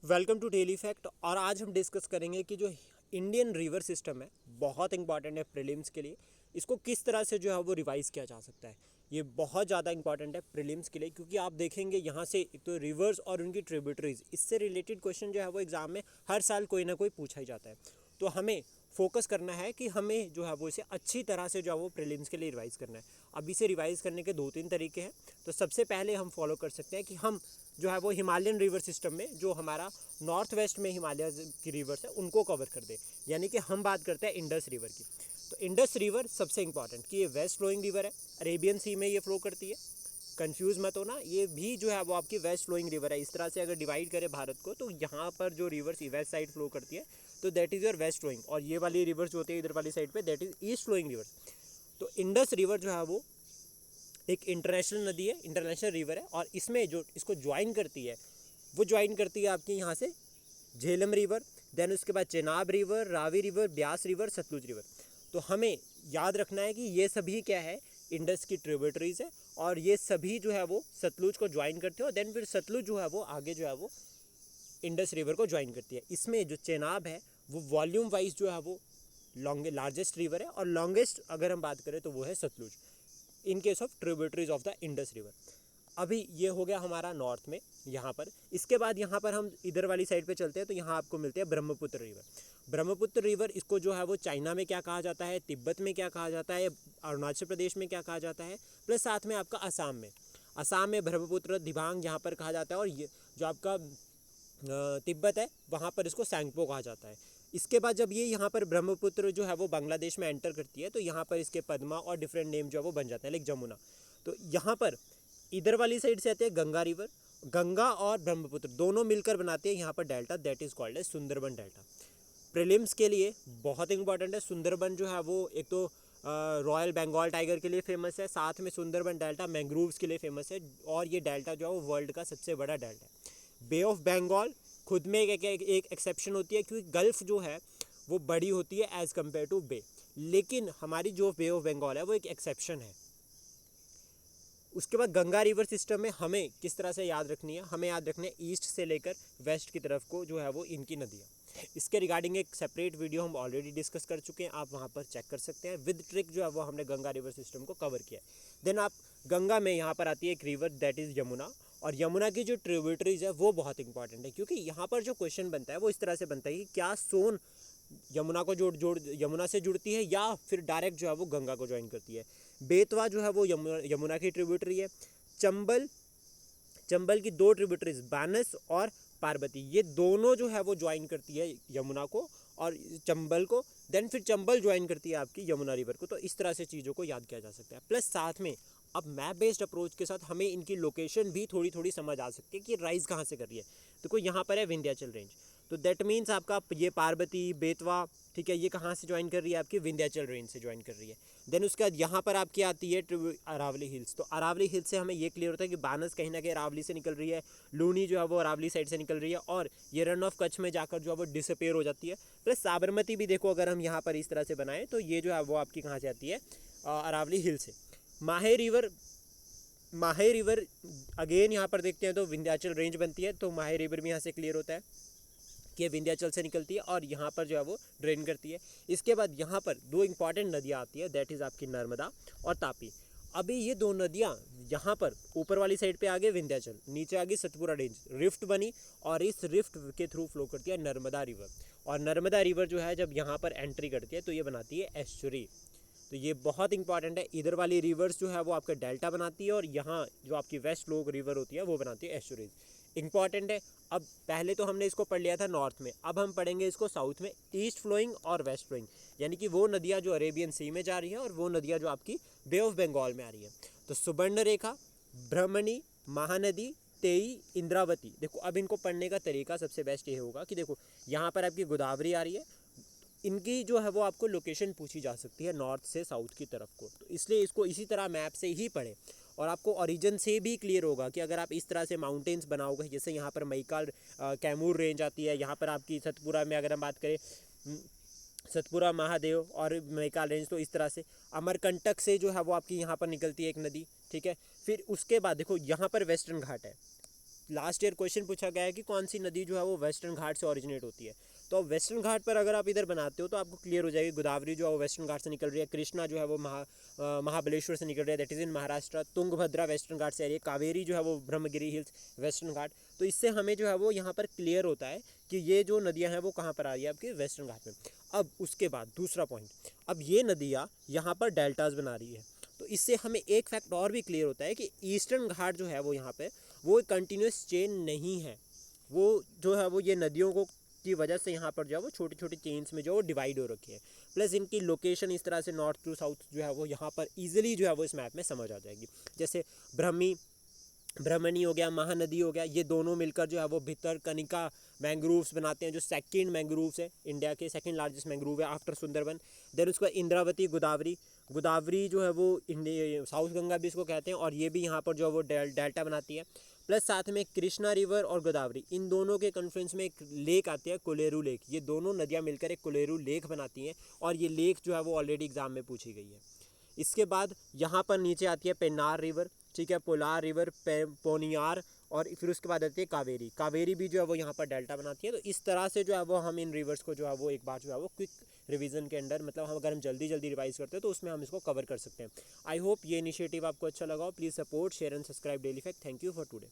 Welcome to daily fact. और आज हम डिस्कस करेंगे कि जो इंडियन रिवर सिस्टम है बहुत इंपॉर्टेंट है प्रीलिम्स के लिए। इसको किस तरह से जो है वो रिवाइज़ किया जा सकता है, ये बहुत ज़्यादा इंपॉर्टेंट है प्रीलिम्स के लिए, क्योंकि आप देखेंगे यहाँ से एक तो रिवर्स और उनकी ट्रिब्यूटरीज, इससे रिलेटेड क्वेश्चन जो है वो एग्ज़ाम में हर साल कोई ना कोई पूछा ही जाता है। तो हमें फोकस करना है कि हमें जो है वो इसे अच्छी तरह से जो है वो प्रीलिम्स के लिए रिवाइज़ करना है। अब इसे रिवाइज़ करने के 2-3 तरीके हैं। तो सबसे पहले हम फॉलो कर सकते हैं कि हम जो है वो हिमालयन रिवर सिस्टम में जो हमारा नॉर्थ वेस्ट में हिमालय की रिवर्स है उनको कवर कर दे। यानी कि हम बात करते हैं इंडस रिवर की। तो इंडस रिवर सबसे इंपॉर्टेंट कि ये वेस्ट फ्लोइंग रिवर है, अरेबियन सी में ये फ्लो करती है। कंफ्यूज मत होना, ये भी जो है वो आपकी वेस्ट फ्लोइंग रिवर है। इस तरह से अगर डिवाइड करें भारत को तो यहाँ पर जो रिवर्स वेस्ट साइड फ्लो करती है तो that is your west flowing, और ये वाली रिवर्स जो होती है इधर वाली साइड पे that is east flowing river. तो इंडस रिवर जो है वो एक इंटरनेशनल नदी है, इंटरनेशनल रिवर है, और इसमें जो इसको ज्वाइन करती है वो ज्वाइन करती है आपकी यहाँ से झेलम रिवर, देन उसके बाद Chenab river, Ravi river, Beas river, Sutlej river. तो हमें याद रखना है कि ये सभी क्या है, इंडस की ट्रिब्यूटरीज है, और ये सभी जो है वो सतलुज को ज्वाइन करते हैं, और देन फिर सतलुज जो है वो आगे जो है वो इंडस रिवर को ज्वाइन करती है। इसमें जो चेनाब है वो वॉल्यूम वाइज जो है वो लार्जेस्ट रिवर है, और लॉन्गेस्ट अगर हम बात करें तो वो है Sutlej in case of tributaries of the Indus river. अभी ये हो गया हमारा नॉर्थ में यहाँ पर। इसके बाद यहाँ पर हम इधर वाली साइड पे चलते हैं तो यहाँ आपको मिलते हैं ब्रह्मपुत्र रिवर। ब्रह्मपुत्र रिवर, इसको जो है वो चाइना में क्या कहा जाता है, तिब्बत में क्या कहा जाता है, अरुणाचल प्रदेश में क्या कहा जाता है, प्लस साथ में आपका असम में ब्रह्मपुत्र दिबांग यहाँ पर कहा जाता है, और ये जो आपका तिब्बत है वहाँ पर इसको सैंगपो कहा जाता है। इसके बाद जब ये यहाँ पर ब्रह्मपुत्र जो है वो बांग्लादेश में एंटर करती है तो यहाँ पर इसके पद्मा और डिफरेंट नेम जो है वो बन जाते हैं, लाइक जमुना। तो यहाँ पर इधर वाली साइड से आते हैं गंगा रिवर। गंगा और ब्रह्मपुत्र दोनों मिलकर बनाते हैं यहाँ पर delta, that is called as Sundarban delta. Prelims के लिए बहुत इंपॉर्टेंट है। सुंदरबन जो है वो एक तो रॉयल बंगाल टाइगर के लिए फेमस है, साथ में सुंदरबन डेल्टा मैंग्रोव्स के लिए फेमस है, और ये डेल्टा जो है वो वर्ल्ड का सबसे बड़ा डेल्टा है। बे ऑफ बंगाल खुद में एक एक्सेप्शन होती है, क्योंकि गल्फ जो है वो बड़ी होती है एज़ कम्पेयर टू बे, लेकिन हमारी जो बे ऑफ बंगाल है वो एक एक्सेप्शन है। उसके बाद गंगा रिवर सिस्टम में हमें किस तरह से याद रखनी है, हमें याद रखना है ईस्ट से लेकर वेस्ट की तरफ को जो है वो इनकी नदियाँ। इसके रिगार्डिंग एक सेपरेट वीडियो हम ऑलरेडी डिस्कस कर चुके हैं, आप वहाँ पर चेक कर सकते हैं। विद ट्रिक जो है वो हमने गंगा रिवर सिस्टम को कवर किया है। देन आप गंगा में यहाँ पर आती है एक रिवर दैट इज़ यमुना, और यमुना की जो ट्रिब्यूटरीज है वो बहुत इंपॉर्टेंट है, क्योंकि यहाँ पर जो क्वेश्चन बनता है वो इस तरह से बनता है कि क्या सोन यमुना को जोड़ यमुना से जुड़ती है या फिर डायरेक्ट जो है वो गंगा को ज्वाइन करती है। बेतवा जो है वो यमुना की ट्रिब्यूटरी है। चंबल की दो ट्रिब्यूटरीज बानस और पार्वती, ये दोनों जो है वो ज्वाइन करती है यमुना को और चंबल को, देन फिर चंबल ज्वाइन करती है आपकी यमुना रिवर को। तो इस तरह से चीज़ों को याद किया जा सकता है। प्लस साथ में अब मैप बेस्ड अप्रोच के साथ हमें इनकी लोकेशन भी थोड़ी थोड़ी समझ आ सकती है कि राइज कहाँ से कर रही है। देखो यहाँ पर है विंध्याचल रेंज, तो दैट मीन्स आपका ये पार्वती बेतवा, ठीक है, ये कहाँ से ज्वाइन कर रही है, आपकी विंध्याचल रेंज से ज्वाइन कर रही है। देन उसके बाद यहाँ पर आपकी आती है अरावली हिल्स। तो अरावली हिल्स से हमें ये क्लियर होता है कि बानस कहीं ना कहीं अरावली से निकल रही है, लूनी जो है वो अरावली साइड से निकल रही है, और ये रन ऑफ कच्छ में जाकर जो है वो डिसअपेयर हो जाती है। प्लस साबरमती भी देखो अगर हम यहाँ पर इस तरह से बनाएं तो ये जो है वो आपकी कहाँ से आती है, अरावली हिल से। माहे रिवर अगेन यहाँ पर देखते हैं तो विंध्याचल रेंज बनती है, तो माहे रिवर भी यहाँ से क्लियर होता है कि विंध्याचल से निकलती है और यहाँ पर जो है वो ड्रेन करती है। इसके बाद यहाँ पर दो इंपॉर्टेंट नदियाँ आती है, दैट इज़ आपकी नर्मदा और तापी। अभी ये दो नदियाँ यहाँ पर ऊपर वाली साइड पे आगे विंध्याचल, नीचे आगे सतपुरा रेंज, रिफ्ट बनी, और इस रिफ्ट के थ्रू फ्लो करती है नर्मदा रिवर। और नर्मदा रिवर जो है जब यहाँ पर एंट्री करती है तो ये बनाती है एस्चुरी। तो ये बहुत इंपॉर्टेंट है। इधर वाली रिवर्स जो है वो आपका डेल्टा बनाती है, और यहाँ जो आपकी वेस्ट फ्लो रिवर होती है वो बनाती है एस्चुरीज। इंपॉर्टेंट है। अब पहले तो हमने इसको पढ़ लिया था नॉर्थ में, अब हम पढ़ेंगे इसको साउथ में, ईस्ट फ्लोइंग और वेस्ट फ्लोइंग, यानी कि वो नदियाँ जो अरेबियन सी में जा रही है और वो नदियाँ जो आपकी बे ऑफ बंगाल में आ रही है। तो सुबर्ण रेखा, ब्रह्मणी, महानदी, तेई, इंद्रावती। देखो अब इनको पढ़ने का तरीका सबसे बेस्ट ये होगा कि देखो यहाँ पर आपकी गोदावरी आ रही है, इनकी जो है वो आपको लोकेशन पूछी जा सकती है नॉर्थ से साउथ की तरफ को, तो इसलिए इसको इसी तरह मैप से ही पढ़ें। और आपको ओरिजिन से भी क्लियर होगा कि अगर आप इस तरह से माउंटेन्स बनाओगे, जैसे यहाँ पर मैकाल कैमूर रेंज आती है, यहाँ पर आपकी सतपुरा में अगर हम बात करें सतपुरा महादेव और मैकाल रेंज, तो इस तरह से अमरकंटक से जो है वो आपकी यहाँ पर निकलती है एक नदी, ठीक है। फिर उसके बाद देखो यहाँ पर वेस्टर्न घाट है, लास्ट ईयर क्वेश्चन पूछा गया है कि कौन सी नदी जो है वो वेस्टर्न घाट से ओरिजिनेट होती है। तो वेस्टर्न घाट पर अगर आप इधर बनाते हो तो आपको क्लियर हो जाएगी, गोदावरी जो है वो वेस्टर्न घाट से निकल रही है, कृष्णा जो है वो महाबलेश्वर से निकल रही है, that is in Maharashtra, Tungabhadra western Ghat से आ रही है, कावेरी जो है वो ब्रह्मगिरी हिल्स वेस्टर्न घाट। तो इससे हमें जो है वो यहाँ पर क्लियर होता है कि ये जो नदियाँ हैं वो कहाँ पर आ रही है, आपके वेस्टर्न घाट में। अब उसके बाद दूसरा पॉइंट, अब ये नदियाँ यहाँ पर डेल्टाज बना रही है, तो इससे हमें एक फैक्ट और भी क्लियर होता है कि ईस्टर्न घाट जो है वो यहाँ पे वो कंटिन्यूस चेन नहीं है, वो जो है वो ये नदियों को की वजह से यहाँ पर जो है वो छोटी छोटी चेन्स में जो वो डिवाइड हो रखी है, प्लस इनकी लोकेशन इस तरह से नॉर्थ टू साउथ जो है वो यहाँ पर ईजिली जो है वो इस मैप में समझ आ जाएगी। जैसे ब्रह्मणी हो गया, महानदी हो गया, ये दोनों मिलकर जो है वो भितरकनिका मैंग्रोव्स बनाते हैं, जो सेकंड मैंग्रोव्स है, इंडिया के सेकंड लार्जेस्ट मैंग्रोव है आफ्टर सुंदरबन। देन उसका इंद्रावती, गोदावरी जो है वो इंडिया साउथ गंगा भी इसको कहते हैं, और ये भी यहाँ पर जो है वो डेल्टा बनाती है। प्लस साथ में कृष्णा रिवर और गोदावरी, इन दोनों के कन्फ्लुएंस में एक लेक आती है, कोलेरू लेक। ये दोनों नदियाँ मिलकर एक कोलेरू लेक बनाती हैं, और ये लेक जो है वो ऑलरेडी एग्जाम में पूछी गई है। इसके बाद यहाँ पर नीचे आती है पेन्नार रिवर, ठीक है, पोलार रिवर, पोनियार, और फिर उसके बाद आती है कावेरी भी जो है वो यहाँ पर डेल्टा बनाती है। तो इस तरह से जो है वो हम इन रिवर्स को जो है वो एक बार जो है वो क्विक रिवीजन के अंदर, मतलब हम अगर हम जल्दी रिवाइज करते हैं तो उसमें हम इसको कवर कर सकते हैं। आई होप ये इनिशिएटिव आपको अच्छा लगा हो। Please support, share and subscribe daily fact. Thank you for today.